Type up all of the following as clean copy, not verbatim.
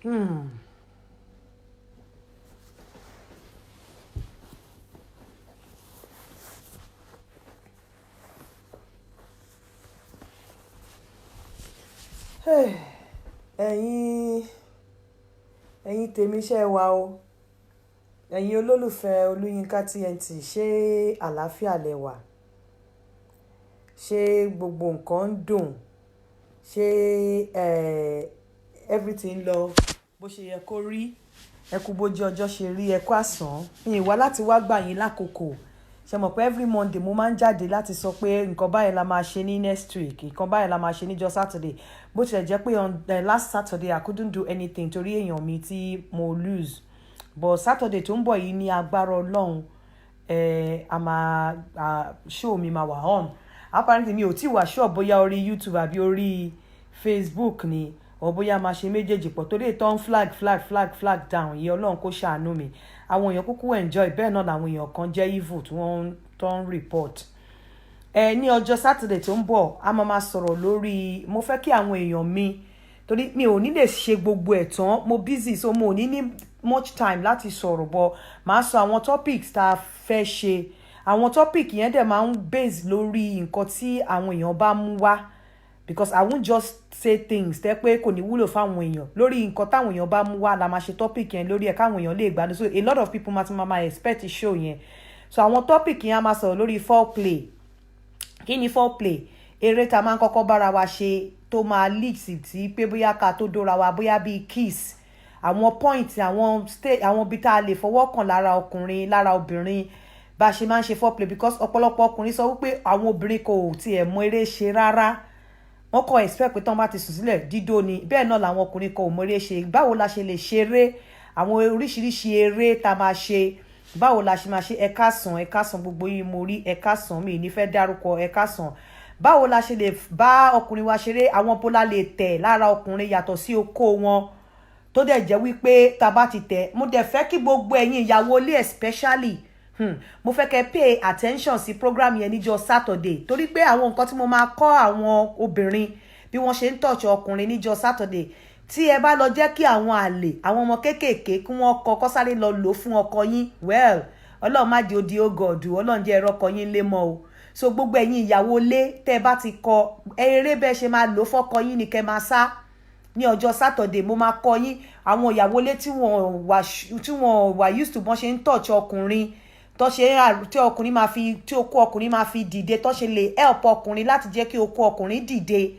Hmm. ẹ̀yin ẹ̀yin tèmi ṣe wà o, ẹ̀yin olólùfẹ́ Olúyinká TNT, ṣé àlàáfíà lẹ wà? Ṣé gbogbo nǹkan ń dùn? Ṣé everything lọ bó ṣe yẹ kó rí? Ẹ kú bójú ọjọ́ ṣe rí, ẹ kú àsán. Mi wá láti wá gbà yín lákòókò. Ṣé mọ̀ pé every Monday mo máa ń jáde láti sọ pé nǹkan báyìí la máa ṣe ní next week, nǹkan báyìí la máa ṣe níjọ́ Saturday. Bó tilẹ̀ jẹ́ pé on the last Saturday I couldn't do anything torí èèyàn mi tí mo lose. But Saturday tó ń bọ̀ yìí ní agbára Ọlọ́run, show mi máa wà on. Apparently mi ò tí wà sure bóyá orí YouTube àbí orí Facebook ni, or bóyá máa ṣe méjèèjì pọ̀ torí ìtàn flag down yìí, Ọlọ́run kó ṣàánú mi. Àwọn èèyàn kúkú enjoy, bẹ́ẹ̀ náà làwọn èèyàn kan jẹ́ evil tí wọ́n tó ń report. Ní ọjọ́ Saturday tó ń bọ̀ a máa sọ̀rọ̀ lórí, mo fẹ́ kí àwọn èèyàn mi, torí mi ò ní lè ṣe gbogbo ẹ̀ tán, mo busy, so mo ní much time láti sọ̀rọ̀, bọ̀ máa sọ àwọn topics tá a fẹ́ ṣe. Àwọn topic yẹn dẹ̀ máa ń base lórí nǹkan tí àwọn èèyàn bá mú wá, because I won't just say things tẹ́ pé kò ní wúlò fáwọn èèyàn. Lórí nǹkan táwọn èèyàn bá mú wá la máa ṣe topic yẹn lórí ẹ̀ káwọn èèyàn lè gbádùn. So a lot of people máa expect show yẹn. So àwọn topic yẹn a máa sọ̀rọ̀ lórí foreplay. Kí ni foreplay? Eré tá máa ń kọ́kọ́ bára wa ṣe tó máa lead sí pé bóyá ká tó dóra wa, bóyá bíi kiss. Àwọn point, àwọn stage, àwọn ibi tá a lè fọwọ́ kàn lára ọkùnrin, lára obìnrin, bá ṣe máa ń ṣe foreplay, because ọ̀pọ̀lọpọ̀ ọkùnrin sọ wípé àwọn obìnrin kò tiẹ̀ mọ eré ṣe rárá. Wọ́n kàn expect pé tán bá ti sùn sílẹ̀ dídó ni. Bẹ́ẹ̀ náà làwọn ọkùnrin kò mọ eré ṣe. Báwo la ṣe lè ṣeré? Àwọn oríṣiríṣi eré tá máa ṣe. Báwo la ṣe máa ṣe? Ẹ káàsán gbogbo yín mo rí, ẹ káàsán mi ní fẹ́ dárúkọ, ẹ káàsán. Báwo la ṣe lè bá ọkùnrin wa ṣeré? Àwọn bólá lè tẹ̀ lára ọkùnrin yàtọ̀ sí okó wọn, tó dẹ̀ jẹ́ wípé tá bá ti tẹ̀. Mo dẹ̀ fẹ́ kí gbogbo ẹ̀yin ìyàwó ilé especially, mo fẹ́ kẹ́ pay attention sí program yẹn níjọ́ Saturday, torí pé àwọn nǹkan tí mo máa kọ́ àwọn obìnrin bí wọ́n ṣe ń tọ́jú ọkùnrin níjọ́ Saturday, tí ẹ bá lọ jẹ́ kí àwọn àlè, àwọn ọmọ kéékèèké kí wọ́n kọ́kọ́ sáré lọ lò fún ọkọ yín, well, Ọlọ́run má di odi ogọ̀dù, Ọlọ́run jẹ́ ẹ̀rọ ọkọ yín lé mọ́ o. So gbogbo ẹ̀yin ìyàwó ilé tẹ́ bá ti kọ eré bẹ́ẹ̀ ṣe máa lò fọ́kọ yín ni kẹ́ máa sá. Ní ọjọ́ Saturday mo máa kọ́ yín àwọn ìyàwó ilé tí wọ́n wà used to bọ́n ṣe ń tọ́jú ọkùnrin, tó ṣe tí ọkùnrin máa fi, tí okó ọkùnrin máa fi dìde, tó ṣe lè help ọkùnrin láti jẹ́ kí okó ọkùnrin dìde.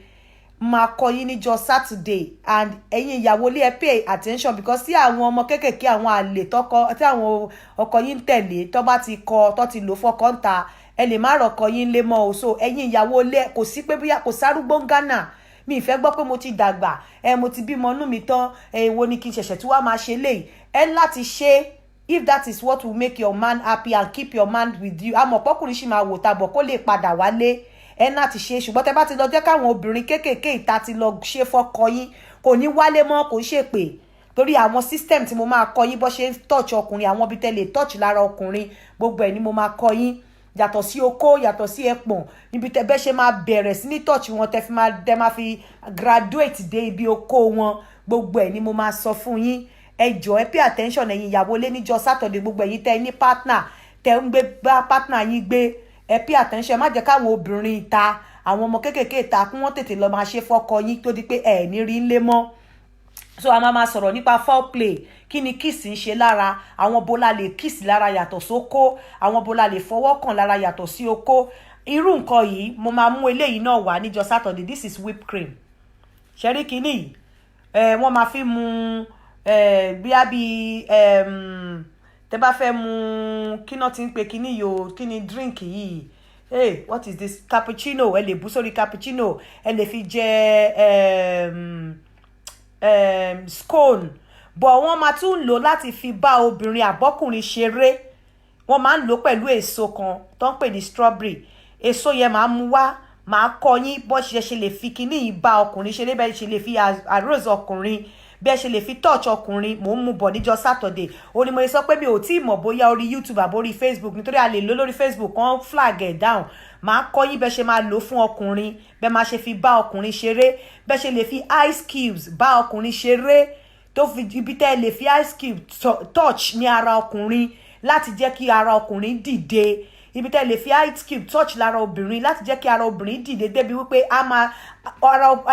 Máa kọ́ yín níjọ́ Saturday, and ẹ̀yin ìyàwó ilé ẹ pay attention, because tí àwọn ọmọ kéékèèké, àwọn àlè tọkọ tí àwọn ọkọ yín tẹ̀lé tó bá ti kọ, tó ti lò fọ́kọ ń ta, ẹ lè má rọ̀kọ yín lé mọ́ o. So ẹ̀yin ìyàwó ilé kò sí pé bóyá kò sárúgbó ń Ghana, mi ìfẹ́ gbọ́ pé mo ti dàgbà, mo ti bímọ inú mi tán, èwo ni kí n ṣẹ̀ṣẹ̀ tí wàá máa ṣe léyìí. Ẹ láti ṣe, if that is what will make your man happy and keep your man with you. Àmọ́ pọ́kùnrin sì máa wò tabọ̀ kó lè padà wálé. Ẹ láti ṣe, ṣùgbọ́n tẹ́ bá ti lọ jẹ́ káwọn obìnrin kéékèèké ìta ti lọ ṣe fọ́kọ yín, kò ní wálé mọ́, kò ṣe pé torí àwọn system tí mo máa kọ́ yín bó ṣe ń touch ọkùnrin, àwọn ibi tẹ́ lè touch lára ọkùnrin, gbogbo ẹ̀ ni mo máa kọ́ yín. Yàtọ̀ sí okó, yàtọ̀ sí ẹpọ̀n, níbi tẹ́ bẹ́ ṣe máa bẹ̀rẹ̀ sí ní touch wọn, tẹ́ máa fi graduate dé ibi okó wọn, gbogbo ẹ̀ ni mo máa sọ fún yín. Ẹ jọ̀ọ́ ẹ pay attention ẹ̀yin ìyàwó lé níjọ́ Saturday, gbogbo ẹ̀yin tẹ́ ní partner, tẹ́ ń gbé bá partner yín gbé, ẹ pay attention. Má jẹ́ káwọn obìnrin ìta, àwọn ọmọ kéékèèké ìta kí wọ́n tètè lọ máa ṣe fọ́kọ yín tó di pé ẹ̀ ní rí lé mọ́. So a máa sọ̀rọ̀ nípa foreplay. Kí ni kiss ń ṣe lára? Àwọn bólá lè kiss lára yàtọ̀ sóko, àwọn bólá lè fọwọ́ kàn lára yàtọ̀ sí okó. Irú nǹkan yìí mo máa mú eléyìí náà wá níjọ́ Saturday. This is whipped cream. Ṣẹ́rí kíní yìí, wọ́n máa fi mu bí tẹ́ bá fẹ́ mu, kí náà ti ń pe kíní yìí o, kí ni drink yìí? Hey, what is this? Cappuccino. Ẹ lè bú sórí cappuccino, ẹ lè fi jẹ scone. But wọ́n máa tún lò láti fi bá obìnrin àbọ́kùnrin ṣeré. Wọ́n máa ń lò pẹ̀lú èso kan tó ń pè ní strawberry. Èso yẹn máa mú wá, máa kọ́ yín bó ṣe lè fi kíní yìí bá ọkùnrin ṣeré, bẹ́ẹ̀ ṣe lè fi arose ọkùnrin, bẹ́ẹ̀ ṣe lè fi touch ọkùnrin. Mò ń mú bọ̀ níjọ́ Saturday. Ó ní mo sọ pé mi ò tí ì mọ̀ bóyá orí YouTube àbí orí Facebook, nítorí a lè lò lórí Facebook kan flag ẹ̀ down. Máa kọ́ yín bẹ́ẹ̀ ṣe máa lò fún ọkùnrin, bẹ́ẹ̀ máa ṣe fi bá ọkùnrin ṣeré, bẹ́ẹ̀ ṣe lè fi ice cubes bá ọkùnrin ṣeré, tó fi ibi tẹ́ lè fi ice cube touch ní ara ọkùnrin láti jẹ́ kí ara ọkùnrin dìde, ibi tẹ́ lè fi ice cube touch lára obìnrin láti jẹ́ kí ara obìnrin dìde débi wípé a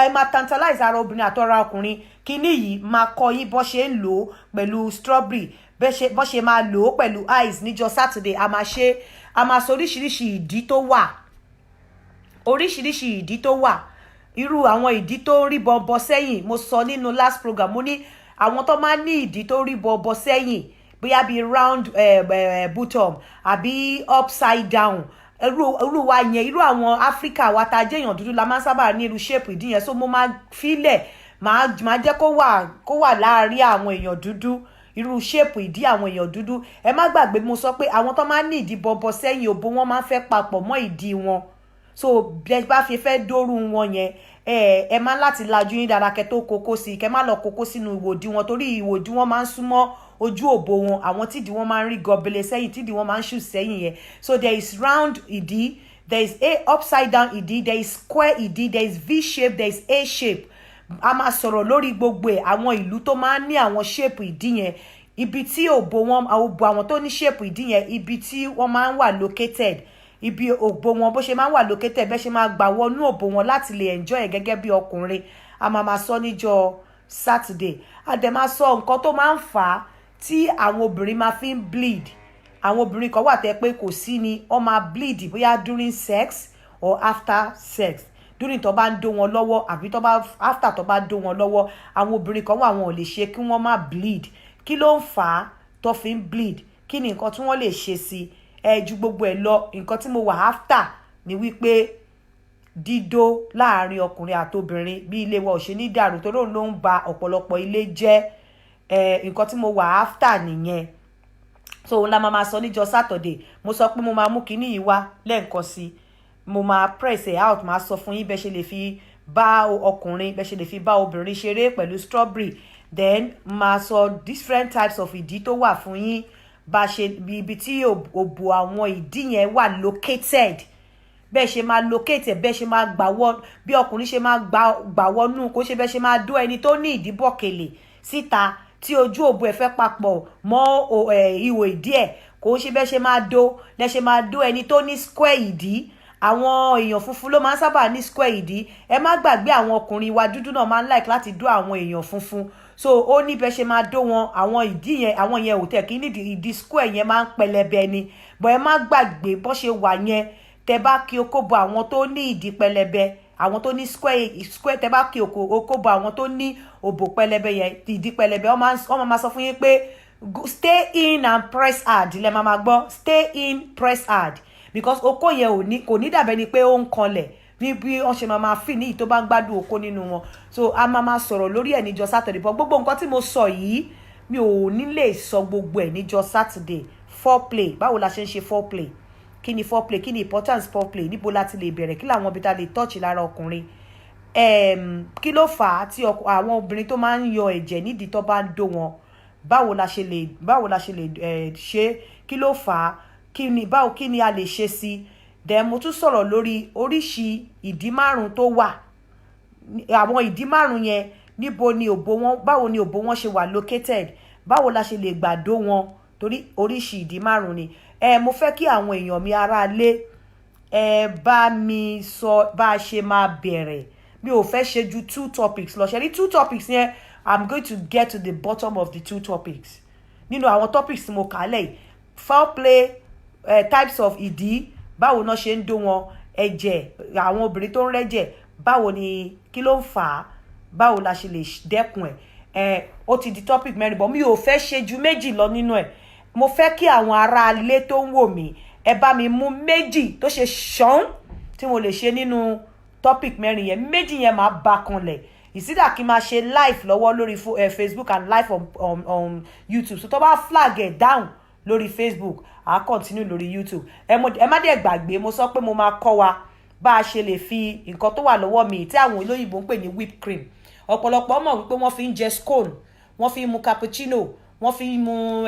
máa tantalize ara obìnrin àti ara ọkùnrin. Kíní yìí máa kọ́ yín bó ṣe ń lò pẹ̀lú strawberry, bó ṣe máa lò pẹ̀lú ice níjọ́ Saturday. A máa sọ oríṣiríṣi ìdí tó wà, oríṣiríṣi ìdí tó wà, irú àwọn ìdí tó rí bọ̀bọ̀ sẹ́yìn. Mo sọ nínú last program, mo ní àwọn tó máa ní ìdí tó rí bọ̀bọ̀ sẹ́yìn, bóyá bí round bottom àbí upside down, irú wa yẹn, irú àwọn Africa wa tá jẹ́ èèyàn dúdú la máa ń sábà ní irú shape ìdí yẹn. So mo máa filẹ̀, máa jẹ́ kó wà láàárín àwọn èèyàn dúdú, irú shape ìdí àwọn èèyàn dúdú. Ẹ má gbàgbé mo sọ pé àwọn tó máa ní ìdí bọ̀bọ̀ sẹ́yìn, òbò wọn máa ń fẹ́ papọ̀ mọ́ ìdí wọn. So bí bá fi fẹ́ dóru wọn yẹn, ẹ má láti lajú yín dára kẹ́ tó kókó sí, kẹ́ má lọ kókó sínú ìwòdí wọn, torí ìwòdí wọn máa ń súnmọ́ ojú òbò wọn. Àwọn tídì wọn máa ń rí gọbele sẹ́yìn, tídì wọn máa ń ṣù sẹ́yìn yẹn. So there is round ìdí, there is a upside down ìdí, there is square ìdí, there is V shape, there is A shape. A máa sọ̀rọ̀ lórí gbogbo ẹ̀, àwọn ìlú tó máa ń ní àwọn shape ìdí yẹn, ibi tí òbò àwọn tó ní shape ìdí yẹn, ibi tí wọ́n máa ń wà located, ibi òbò wọn bó ṣe máa ń wà located, bẹ́ẹ̀ ṣe máa gbà wọnú òbò wọn láti lè enjoy ẹ̀ gẹ́gẹ́ bí ọkùnrin. A máa sọ níjọ́ Saturday. A dẹ̀ máa sọ nǹkan tó máa ń fà á tí àwọn obìnrin máa fi ń bleed. Àwọn obìnrin kan wà tẹ́ pé kò sí ni wọ́n máa bleed bóyá during sex or after sex, during tó bá ń dó wọn lọ́wọ́ àbí after tó bá dó wọn lọ́wọ́. Àwọn obìnrin kan wà wọn ò lè ṣe kí wọ́n má bleed. Kí ló ń fà á tó fi ń bleed? Kí ni nǹkan tí wọ́n lè ṣe sí? Ju gbogbo ẹ̀ lọ, nǹkan tí mo wà after ni wípé dídó láàrin ọkùnrin àti obìnrin bí ilé wa ò ṣe ní dàrú, torí òun ló ń ba ọ̀pọ̀lọpọ̀ ilé jẹ́. Nǹkan tí mo wà after nìyẹn. So òun la máa sọ níjọ́ Saturday. Mo sọ pé mo máa mú kinní yìí wá lẹ́ẹ̀kan sí, mo máa press it out, máa sọ fún yín bẹ́ẹ̀ ṣe lè fi bá ọkùnrin, bẹ́ẹ̀ ṣe lè fi bá obìnrin ṣeré pẹ̀lú strawberry. Then máa sọ different types of ìdí tó wà fún yín, bá ṣe ibi tí òbò àwọn ìdí yẹn wà located, bẹ́ẹ̀ ṣe máa locate, bẹ́ẹ̀ ṣe máa gbà wọ́n, bí ọkùnrin ṣe máa gbà wọnú, kó ṣe bẹ́ẹ̀ ṣe máa dó ẹni tó ní ìdí bọ̀kèlè síta tí ojú òbò ẹ̀ fẹ́ papọ̀ mọ́ ihò ìdí ẹ̀, kó ṣe bẹ́ẹ̀ ṣe máa dó, lẹ́ ṣe máa dó ẹni tó ní square ìdí. Àwọn èèyàn funfun ló máa ń sábà ní square ìdí. Ẹ má gbàgbé àwọn ọkùnrin wa dúdú náà máa ń like láti dó àwọn èèyàn funfun. So ó ní bẹ́ẹ̀ ṣe máa dó wọn, àwọn ìdí yẹn, àwọn yẹn ò tẹ̀ kí ní ìdí square yẹn máa ń pẹlẹbẹ ni. But ẹ má gbàgbé bó ṣe wà yẹn, tẹ bá kí okó bọ àwọn tó ní ìdí pẹlẹbẹ, àwọn tó ní square, tẹ bá kí okó bọ àwọn tó ní òbò pẹlẹbẹ yẹn, ìdí pẹlẹbẹ, wọ́n máa sọ fún yín pé stay in and press hard. Lẹ máa gbọ́ stay in, press hard, because okó yẹn kò ní dàbẹ́ ni pé ó ń kanlẹ̀ ní bí wọ́n ṣe máa fi ní ìtó bá ń gbádùn okó nínú wọn. So a máa sọ̀rọ̀ lórí ẹ̀ níjọ́ Saturday. But gbogbo nǹkan tí mo sọ yìí mi ò ní lè sọ gbogbo ẹ̀ níjọ́ Saturday. Foreplay, báwo la ṣe ń ṣe foreplay, kí ni foreplay, kí ni importance foreplay, níbo láti lè bẹ̀rẹ̀, kí làwọn ibi tá lè touch lára ọkùnrin, kí ló fà á tí àwọn obìnrin tó máa ń yọ ẹ̀jẹ̀ nídìí tó bá ń dó wọn, báwo la ṣe lè ṣe, kí ló fà á, kí ni a lè ṣe sí. Then mo tún sọ̀rọ̀ lórí oríṣi ìdí márùn tó wà. Àwọn ìdí márùn yẹn, níbo ni òbò wọn, báwo ni òbò wọn ṣe wà located, báwo la ṣe lè gbà dó wọn, torí oríṣi ìdí márùn ni. Mo fẹ́ kí àwọn èèyàn mi ará ilé bá mi sọ bá a ṣe máa bẹ̀rẹ̀. Mi ò fẹ́ ṣe ju 2 topics lọ. Ṣe rí 2 topics yẹn, I'm going to get to the bottom of the 2 topics. Nínú àwọn topics tí mo kà lẹ̀, foreplay, types of ìdí, báwo náà ṣe ń dó wọn, ẹ̀jẹ̀, àwọn obìnrin tó ń rẹ́jẹ̀, báwo ni, kí ló ń fà á, báwo la ṣe lè dẹ́kun ẹ̀. Ó ti di topic mẹ́rin, but mi ò fẹ́ ṣe ju méjì lọ nínú ẹ̀. Mo fẹ́ kí àwọn ará ilé tó ń wò mí, ẹ bá mi mú méjì tó ṣe ṣán tí mo lè ṣe nínú topic mẹ́rin yẹn. Méjì yẹn máa bá kanlẹ̀. Ìsídà kí n máa ṣe live lọ́wọ́ lórí Facebook and live on YouTube. So tó bá flag ẹ̀ down lórí Facebook, I'll continue lórí YouTube. Ẹ má dẹ̀ gbàgbé, mo sọ pé mo máa kọ́ wa bá a ṣe lè fi nǹkan tó wà lọ́wọ́ mi tí àwọn olóyìnbó ń pè ní whipped cream. Ọ̀pọ̀lọpọ̀ mọ̀ wípé wọ́n fi ń jẹ scone, wọ́n fi ń mu cappuccino, wọ́n fi ń mu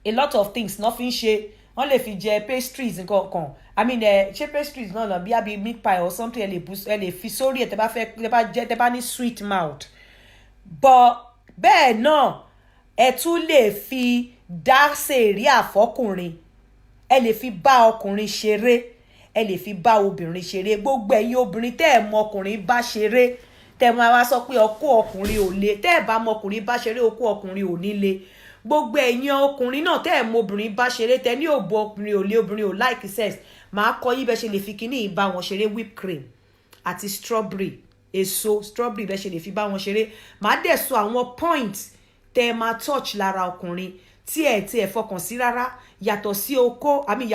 a lot of things náà fi ń ṣe. Wọ́n lè fi jẹ pastries nǹkan kan. I mean, ṣé pastries náà bí àbí meat pie or something ẹ lè fi sórí ẹ̀ tẹ́ bá ní sweet mouth. bọ́ bẹ́ẹ̀ náà ẹ tún lè fi dá sẹ̀ríà fọkùnrin, ẹ lè fi bá ọkùnrin ṣeré, ẹ lè fi bá obìnrin ṣeré. Gbogbo ẹ̀yin obìnrin tẹ́ ẹ̀ mọ ọkùnrin bá ṣeré, tẹ́ ẹ máa wá sọ pé ọkọ ọkùnrin ò le, tẹ́ ẹ bá mọ ọkùnrin bá ṣeré ọkọ ọkùnrin ò ní le. Gbogbo ẹ̀yin ọkùnrin náà tẹ́ ẹ̀ mọ obìnrin bá ṣeré, tẹ́ ní òbò ọkùnrin ò le, obìnrin ò like sex, màá kọ́ yín bẹ́ ṣe lè fi kíní ìbá wọn ṣeré, whipped cream àti strawberry, èso strawberry bẹ́ ṣe lè fi bá wọn ṣeré. Màá dẹ̀ sọ àwọn point tẹ́ ẹ máa touch lára ọkùnrin tí ẹ fọkàn sí rárá, yàtọ̀ sí okó àbí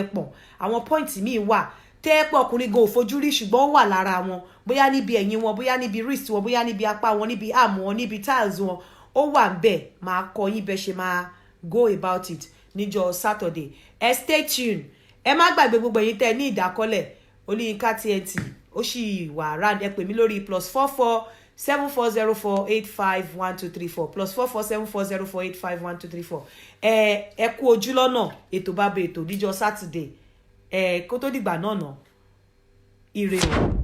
ẹpọ̀n. Àwọn point míì wà tẹ́ ẹ pé ọkùnrin go fojú rí ṣùgbọ́n ó wà lára wọn, bóyá níbi ẹ̀yìn wọn, bóyá níbi wrist wọn, bóyá níbi apá wọn, níbi arm wọn, níbi tiles wọn, ó wà ńbẹ̀. Màá kọ́ yín bẹ́ ṣe máa go about it níjọ́ Saturday. Stay tuned. Ẹ má gbàgbé gbogbo ẹ̀yin tẹ́ ní ìdákọ́lẹ̀ Olúyinká TNT ó sì wà round. Ẹ pè mí lórí +44 7404851234 +44 7404851234. Ẹ kú ojú lọ́nà ètò bàbá ètò díjọ́ Saturday. Kó tó dìgbà náà ire o.